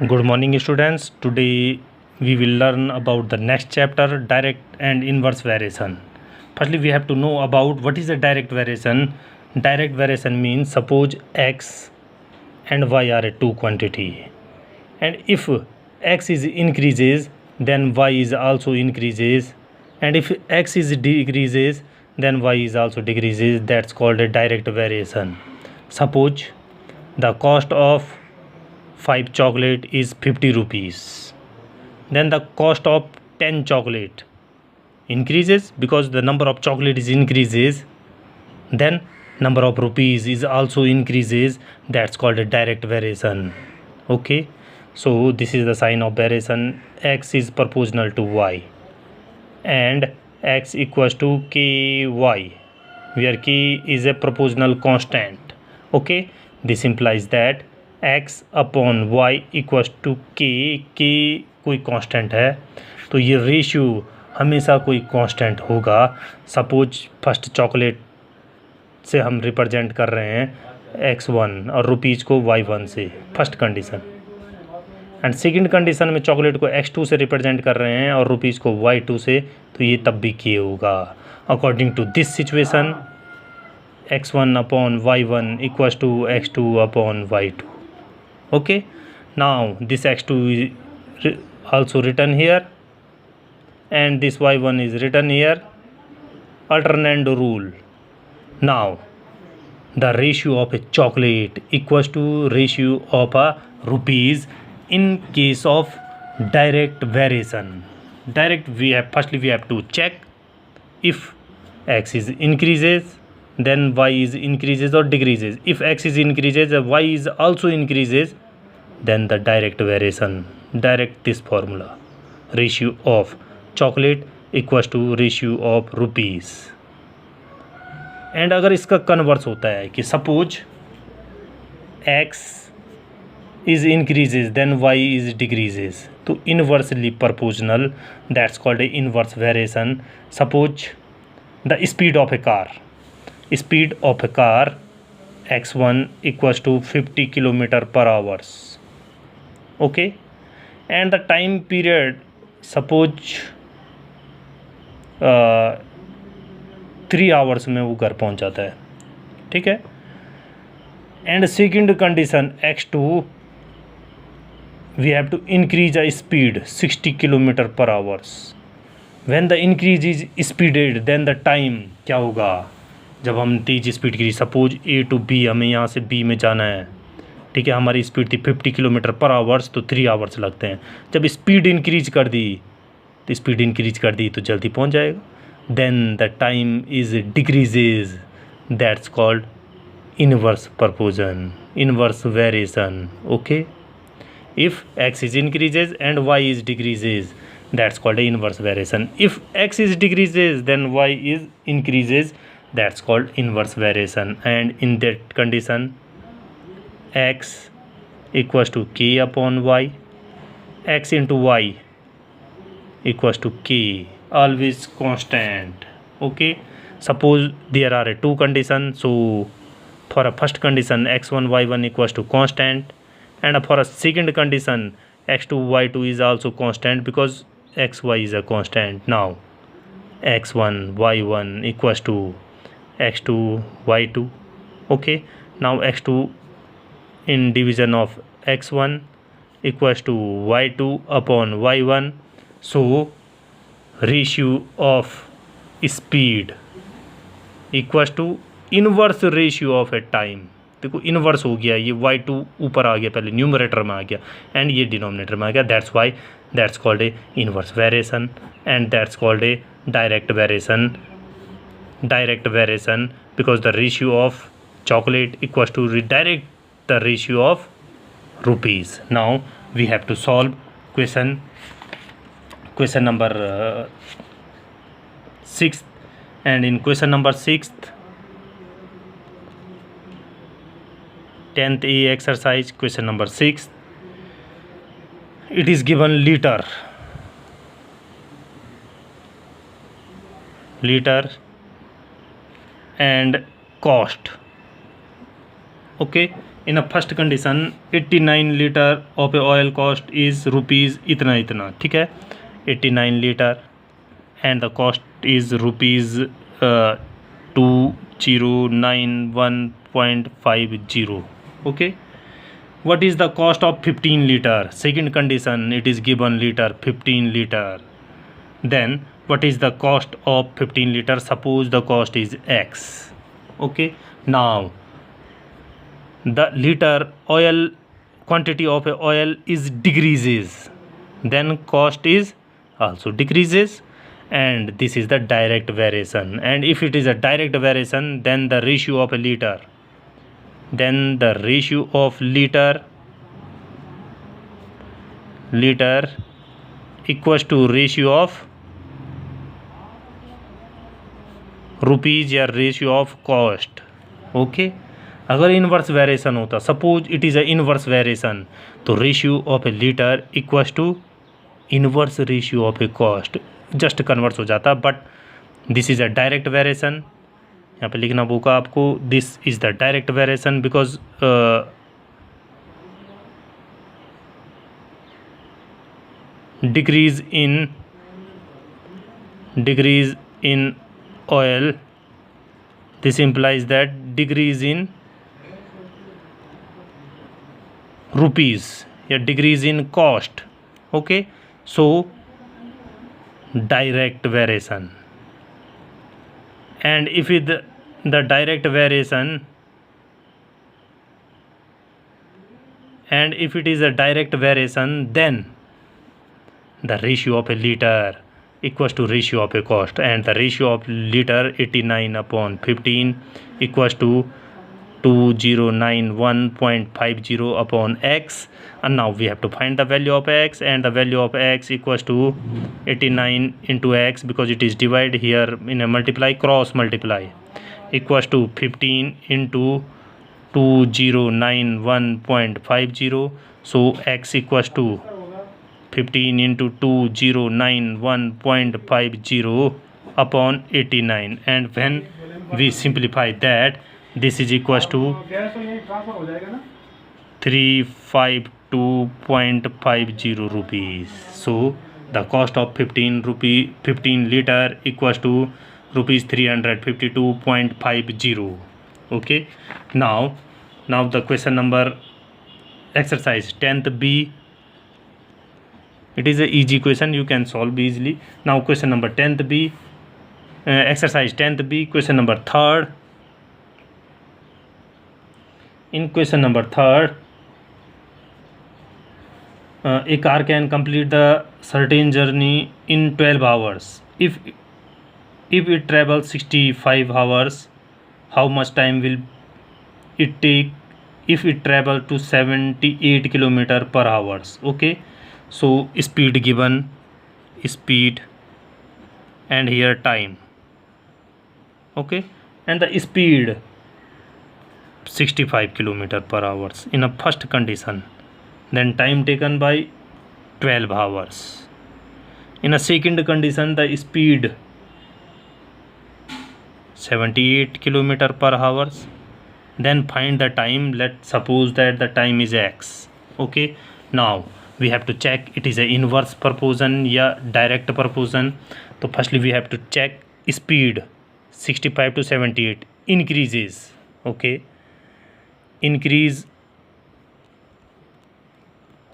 Good morning, students. Today we will learn about the next chapter, direct and inverse variation. Firstly, we have to know about what is a direct variation. Direct variation means suppose x and y are a two quantity, and if x is increases, then y is also increases, and if x is decreases, then y is also decreases. That's called a direct variation. Suppose the cost of 5 chocolate is 50 rupees, then the cost of 10 chocolate increases because the number of chocolate is increases, then number of rupees is also increases. That's called a direct variation. Okay, so this is the sign of variation. X is proportional to y and x equals to ky, where k is a proportional constant. Okay, this implies that x upon y equals to k कोई constant है, तो ये ratio हमेशा कोई constant होगा. Suppose first chocolate से हम represent कर रहे हैं x1 और रुपीज़ को y1 से, first condition. And second condition में चॉकलेट को x2 से रिप्रेजेंट कर रहे हैं और रुपीज़ को y2 से, तो ये तब भी के होगा. According to this situation x1 upon y1 equals to x2 upon y2. Okay, now this x2 is also written here and this y1 is written here. Alternate rule. Now the ratio of a chocolate equals to ratio of a rupees in case of direct variation. Direct, we have to check if x is increases, then y is increases or decreases. If x is increases, y is also increases, then the direct variation. Direct this formula, ratio of chocolate equals to ratio of rupees. And अगर इसका converse होता है कि suppose x is increases then y is decreases, तो inversely proportional, that's called a inverse variation. Suppose the speed of a car x1 equals to 50 kilometer per hours. Okay, and the time period suppose 3 hours में वो घर पहुंच जाता है. ठीक है, and second condition x2 we have to increase a speed 60 kilometer per hours. when the increase is speeded then the time क्या होगा जब हम तेज स्पीड की, सपोज A to B, हमें यहाँ से B में जाना है. ठीक है, हमारी स्पीड थी 50 किलोमीटर पर आवर्स, तो 3 आवर्स लगते हैं. जब स्पीड इंक्रीज कर दी तो जल्दी पहुँच जाएगा. Then the time is decreases, that's called inverse proportion, inverse variation. Okay, if x is increases and y is decreases, that's called a inverse variation. If x is decreases then y is increases, that's called inverse variation. And in that condition x equals to k upon y, x into y equals to k, always constant. Okay, suppose there are two conditions, so for a first condition x1 y1 equals to constant, and for a second condition x2 y2 is also constant because xy is a constant. Now x1 y1 equals to x2 y2. Okay, now x2 in division of x1 equals to y2 upon y1. So ratio of speed equals to inverse ratio of a time. देखो inverse हो गया, ये y2 ऊपर आ गया, पहले numerator में आ गया एंड ये डिनोमिनेटर में आ गया. That's why that's called a inverse variation and that's called a direct variation because the ratio of chocolate equals to direct the ratio of rupees. Now we have to solve question number 6, and in question number 6, 10th A exercise, question number 6, it is given liter and cost. Okay, In a first condition 89 liter of a oil cost is rupees इतना इतना, ठीक है, 89 liter and the cost is rupees 2091.50. okay. What is the cost of 15 liter? Second condition, it is given liter 15 liter. Then what is the cost of 15 liter? Suppose the cost is x. okay. Now the liter oil quantity of a oil is decreases, then cost is also decreases, and this is the direct variation. And if it is a direct variation, then the ratio of a liter, then the ratio of liter equals to ratio of rupees या ratio of cost. Okay. अगर inverse variation होता, suppose it is a inverse variation, तो ratio of a litre equals to inverse ratio of a cost, just converse हो जाता. But this is a direct variation, यहाँ पे लिखना होगा आपको, this is the direct variation because decrease in oil, this implies that decrease in rupees या decrease in cost. okay. So direct variation, and if it the direct variation, and if it is a direct variation, then the ratio of a liter equals to ratio of a cost, and the ratio of liter 89/15 equals to 2091.50 upon x. And now we have to find the value of x, and the value of x equals to 89 into x, because it is divided here in a multiply, cross multiply, equals to 15 into 2091.50. so x equals to 15 into 2091.50 upon 89, and when we simplify that, this is equals to 352.50 rupees. So the cost of 15 liter equals to rupees 352.50. okay. Now the question number exercise 10th B. It is a easy question, you can solve easily. Now question number 10th B, exercise 10th B, question number 3rd. In question number 3rd, a car can complete the certain journey in 12 hours. If it travels 65 hours, how much time will it take if it travel to 78 km per hours? okay. So speed given, speed, and here time. okay. And the speed 65 km per hours in a first condition, then time taken by 12 hours. In a second condition, the speed 78 km per hours, then find the time. Let's suppose that the time is x. okay. Now we have to check it is a inverse proportion या direct proportion. तो firstly we have to check speed 65 to 78 increases. okay. Increase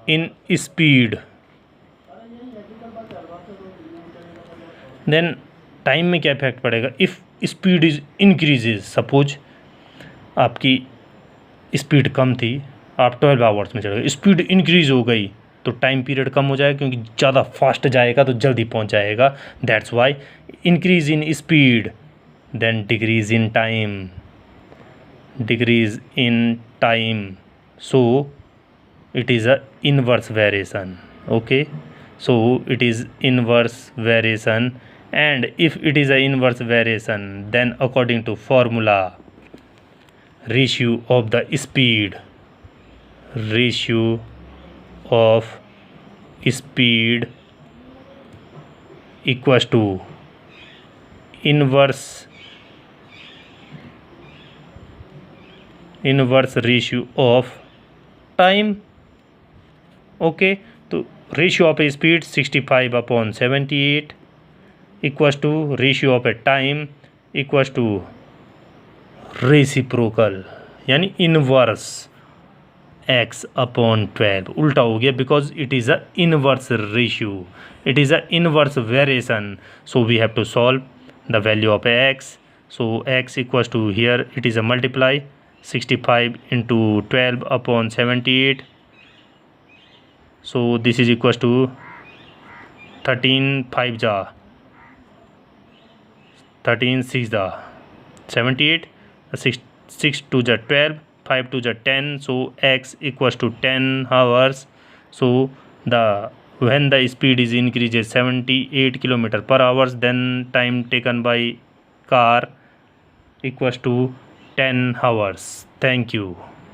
in speed, then time में क्या effect पड़ेगा? if speed is increases, suppose आपकी speed कम थी, आप 12 hours में चले गए, स्पीड इंक्रीज हो गई तो टाइम पीरियड कम हो जाएगा, क्योंकि ज़्यादा फास्ट जाएगा तो जल्दी पहुंच जाएगा. That's why increase in speed, then decrease in time, so it is a inverse variation. okay. So it is inverse variation, and if it is a inverse variation, then according to formula, ratio of the speed equals to inverse inverse ratio of time. Okay, तो ratio of a speed 65/78 equals to ratio of a time equals to reciprocal यानी inverse x/12 उल्टा हो गया because it is a inverse ratio, it is a inverse variation, so we have to solve the value of x. So x equals to, here it is a multiply 65 into 12/78, so this is equals to 13 5 ja 13 6 ja 78, 6 2 ja 12, 5 2 ja 10, so x equals to 10 hours. So the when the speed is increases 78 km/h, then time taken by car equals to 10 hours. Thank you.